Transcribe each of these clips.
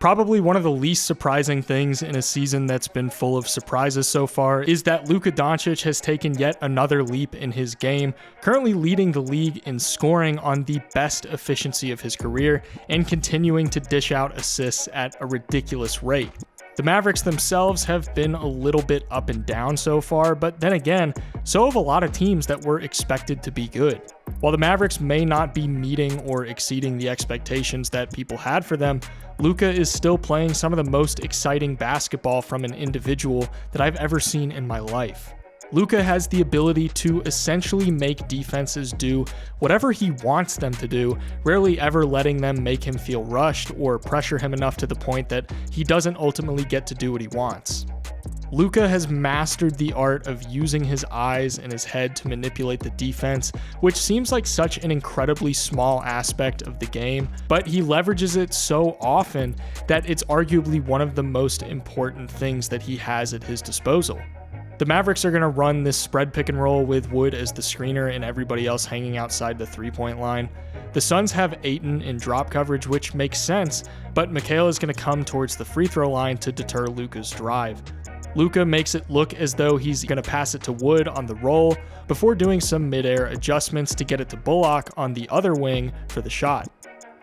Probably one of the least surprising things in a season that's been full of surprises so far is that Luka Doncic has taken yet another leap in his game, currently leading the league in scoring on the best efficiency of his career and continuing to dish out assists at a ridiculous rate. The Mavericks themselves have been a little bit up and down so far, but then again, so have a lot of teams that were expected to be good. While the Mavericks may not be meeting or exceeding the expectations that people had for them, Luka is still playing some of the most exciting basketball from an individual that I've ever seen in my life. Luka has the ability to essentially make defenses do whatever he wants them to do, rarely ever letting them make him feel rushed or pressure him enough to the point that he doesn't ultimately get to do what he wants. Luka has mastered the art of using his eyes and his head to manipulate the defense, which seems like such an incredibly small aspect of the game, but he leverages it so often that it's arguably one of the most important things that he has at his disposal. The Mavericks are going to run this spread pick and roll with Wood as the screener and everybody else hanging outside the three-point line. The Suns have Ayton in drop coverage, which makes sense, but Mikal is going to come towards the free throw line to deter Luka's drive. Luka makes it look as though he's going to pass it to Wood on the roll before doing some mid-air adjustments to get it to Bullock on the other wing for the shot.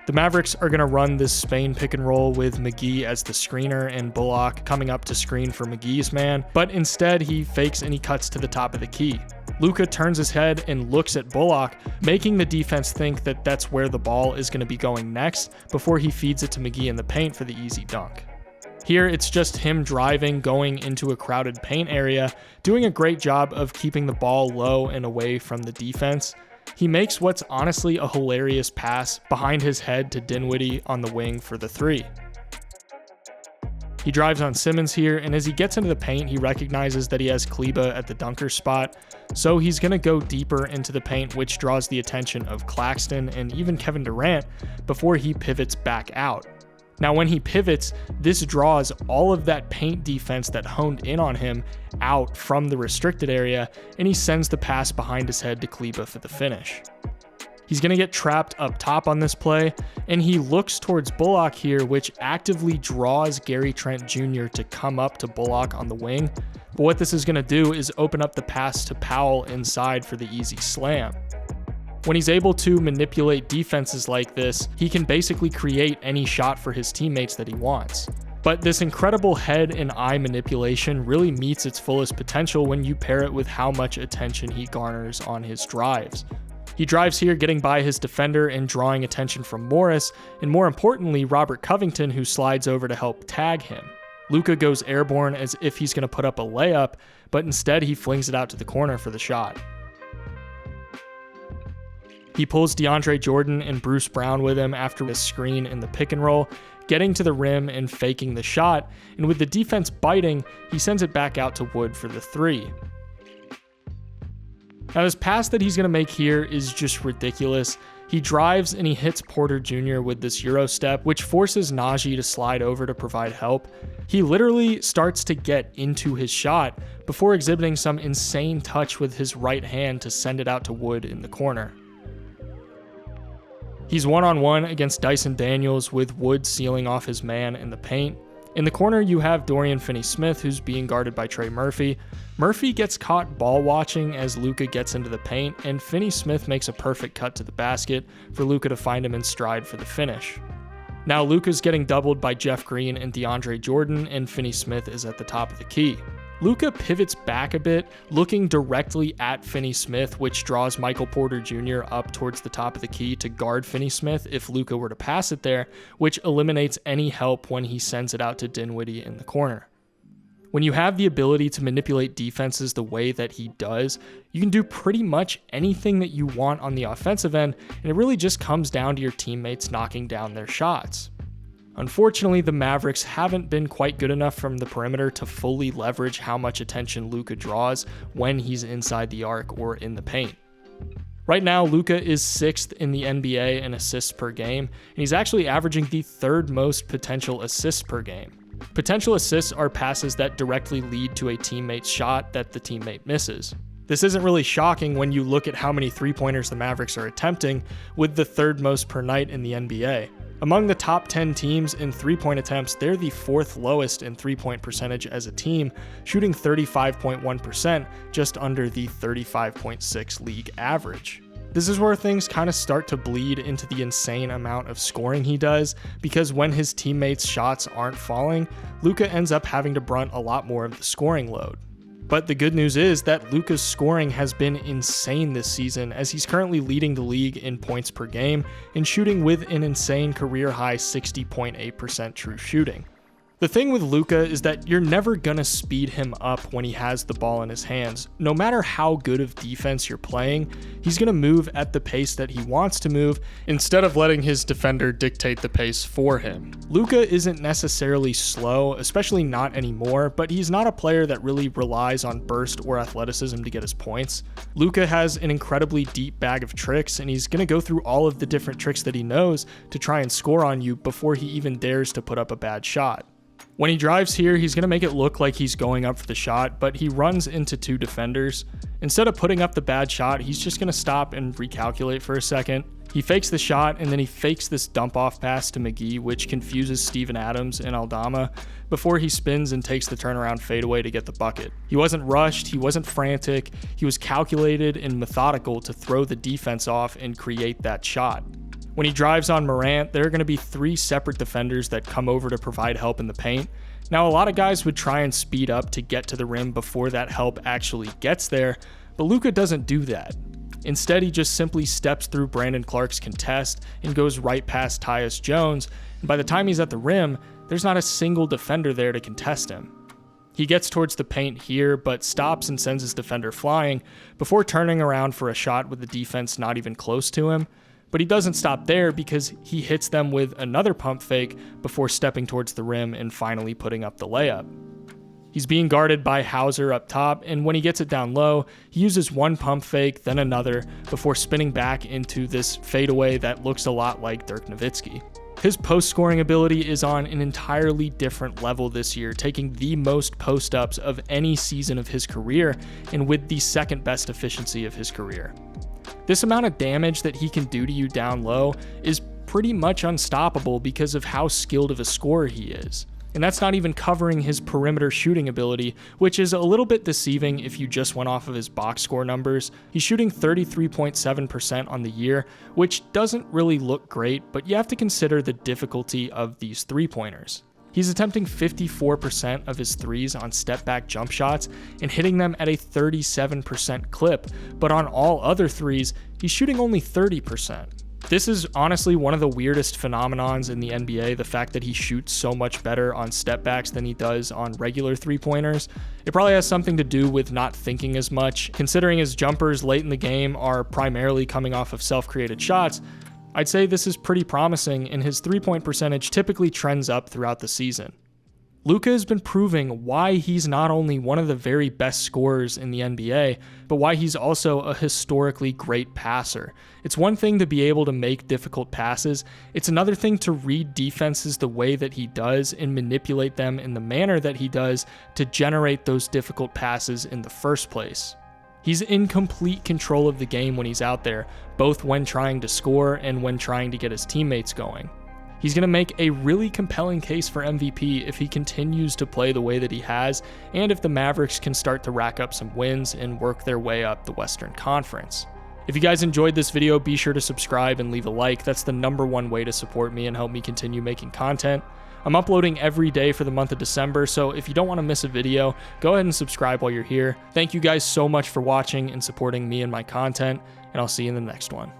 The Mavericks are going to run this Spain pick and roll with McGee as the screener and Bullock coming up to screen for McGee's man, but instead he fakes and he cuts to the top of the key. Luka turns his head and looks at Bullock, making the defense think that that's where the ball is going to be going next before he feeds it to McGee in the paint for the easy dunk. Here, it's just him driving, going into a crowded paint area, doing a great job of keeping the ball low and away from the defense. He makes what's honestly a hilarious pass behind his head to Dinwiddie on the wing for the three. He drives on Simmons here, and as he gets into the paint, he recognizes that he has Kleber at the dunker spot, so he's going to go deeper into the paint, which draws the attention of Claxton and even Kevin Durant before he pivots back out. Now, when he pivots, this draws all of that paint defense that honed in on him out from the restricted area, and he sends the pass behind his head to Kleber for the finish. He's going to get trapped up top on this play, and he looks towards Bullock here, which actively draws Gary Trent Jr. to come up to Bullock on the wing. But what this is going to do is open up the pass to Powell inside for the easy slam. When he's able to manipulate defenses like this, he can basically create any shot for his teammates that he wants. But this incredible head and eye manipulation really meets its fullest potential when you pair it with how much attention he garners on his drives. He drives here, getting by his defender and drawing attention from Morris, and more importantly, Robert Covington, who slides over to help tag him. Luka goes airborne as if he's going to put up a layup, but instead he flings it out to the corner for the shot. He pulls DeAndre Jordan and Bruce Brown with him after a screen in the pick and roll, getting to the rim and faking the shot, and with the defense biting, he sends it back out to Wood for the three. Now, this pass that he's going to make here is just ridiculous. He drives and he hits Porter Jr. with this Euro step, which forces Najee to slide over to provide help. He literally starts to get into his shot before exhibiting some insane touch with his right hand to send it out to Wood in the corner. He's one-on-one against Dyson Daniels with Wood sealing off his man in the paint. In the corner, you have Dorian Finney-Smith, who's being guarded by Trey Murphy. Murphy gets caught ball watching as Luka gets into the paint, and Finney-Smith makes a perfect cut to the basket for Luka to find him in stride for the finish. Now Luka's getting doubled by Jeff Green and DeAndre Jordan, and Finney-Smith is at the top of the key. Luka pivots back a bit, looking directly at Finney-Smith, which draws Michael Porter Jr. up towards the top of the key to guard Finney-Smith if Luka were to pass it there, which eliminates any help when he sends it out to Dinwiddie in the corner. When you have the ability to manipulate defenses the way that he does, you can do pretty much anything that you want on the offensive end, and it really just comes down to your teammates knocking down their shots. Unfortunately, the Mavericks haven't been quite good enough from the perimeter to fully leverage how much attention Luka draws when he's inside the arc or in the paint. Right now, Luka is 6th in the NBA in assists per game, and he's actually averaging the 3rd most potential assists per game. Potential assists are passes that directly lead to a teammate's shot that the teammate misses. This isn't really shocking when you look at how many three-pointers the Mavericks are attempting, with the 3rd most per night in the NBA. Among the top 10 teams in three-point attempts, they're the 4th lowest in three-point percentage as a team, shooting 35.1%, just under the 35.6 league average. This is where things kind of start to bleed into the insane amount of scoring he does, because when his teammates' shots aren't falling, Luka ends up having to brunt a lot more of the scoring load. But the good news is that Luka's scoring has been insane this season, as he's currently leading the league in points per game and shooting with an insane career-high 60.8% true shooting. The thing with Luka is that you're never gonna speed him up when he has the ball in his hands. No matter how good of defense you're playing, he's gonna move at the pace that he wants to move instead of letting his defender dictate the pace for him. Luka isn't necessarily slow, especially not anymore, but he's not a player that really relies on burst or athleticism to get his points. Luka has an incredibly deep bag of tricks, and he's gonna go through all of the different tricks that he knows to try and score on you before he even dares to put up a bad shot. When he drives here, he's going to make it look like he's going up for the shot, but he runs into 2 defenders. Instead of putting up the bad shot, he's just going to stop and recalculate for a second. He fakes the shot, and then he fakes this dump-off pass to McGee, which confuses Steven Adams and 𝙖𝙗𝙤𝙪, before he spins and takes the turnaround fadeaway to get the bucket. He wasn't rushed, he wasn't frantic, he was calculated and methodical to throw the defense off and create that shot. When he drives on Morant, there are going to be 3 separate defenders that come over to provide help in the paint. Now, a lot of guys would try and speed up to get to the rim before that help actually gets there, but Luka doesn't do that. Instead, he just simply steps through Brandon Clark's contest and goes right past Tyus Jones, and by the time he's at the rim, there's not a single defender there to contest him. He gets towards the paint here, but stops and sends his defender flying before turning around for a shot with the defense not even close to him. But he doesn't stop there, because he hits them with another pump fake before stepping towards the rim and finally putting up the layup. He's being guarded by Hauser up top, and when he gets it down low, he uses one pump fake, then another, before spinning back into this fadeaway that looks a lot like Dirk Nowitzki. His post-scoring ability is on an entirely different level this year, taking the most post-ups of any season of his career, and with the second best efficiency of his career. This amount of damage that he can do to you down low is pretty much unstoppable because of how skilled of a scorer he is. And that's not even covering his perimeter shooting ability, which is a little bit deceiving if you just went off of his box score numbers. He's shooting 33.7% on the year, which doesn't really look great, but you have to consider the difficulty of these three-pointers. He's attempting 54% of his threes on step-back jump shots and hitting them at a 37% clip, but on all other threes, he's shooting only 30%. This is honestly one of the weirdest phenomenons in the NBA, the fact that he shoots so much better on step-backs than he does on regular three-pointers. It probably has something to do with not thinking as much. Considering his jumpers late in the game are primarily coming off of self-created shots, I'd say this is pretty promising, and his three-point percentage typically trends up throughout the season. Luka has been proving why he's not only one of the very best scorers in the NBA, but why he's also a historically great passer. It's one thing to be able to make difficult passes, it's another thing to read defenses the way that he does and manipulate them in the manner that he does to generate those difficult passes in the first place. He's in complete control of the game when he's out there, both when trying to score and when trying to get his teammates going. He's going to make a really compelling case for MVP if he continues to play the way that he has, and if the Mavericks can start to rack up some wins and work their way up the Western Conference. If you guys enjoyed this video, be sure to subscribe and leave a like. That's the #1 way to support me and help me continue making content. I'm uploading every day for the month of December, so if you don't want to miss a video, go ahead and subscribe while you're here. Thank you guys so much for watching and supporting me and my content, and I'll see you in the next one.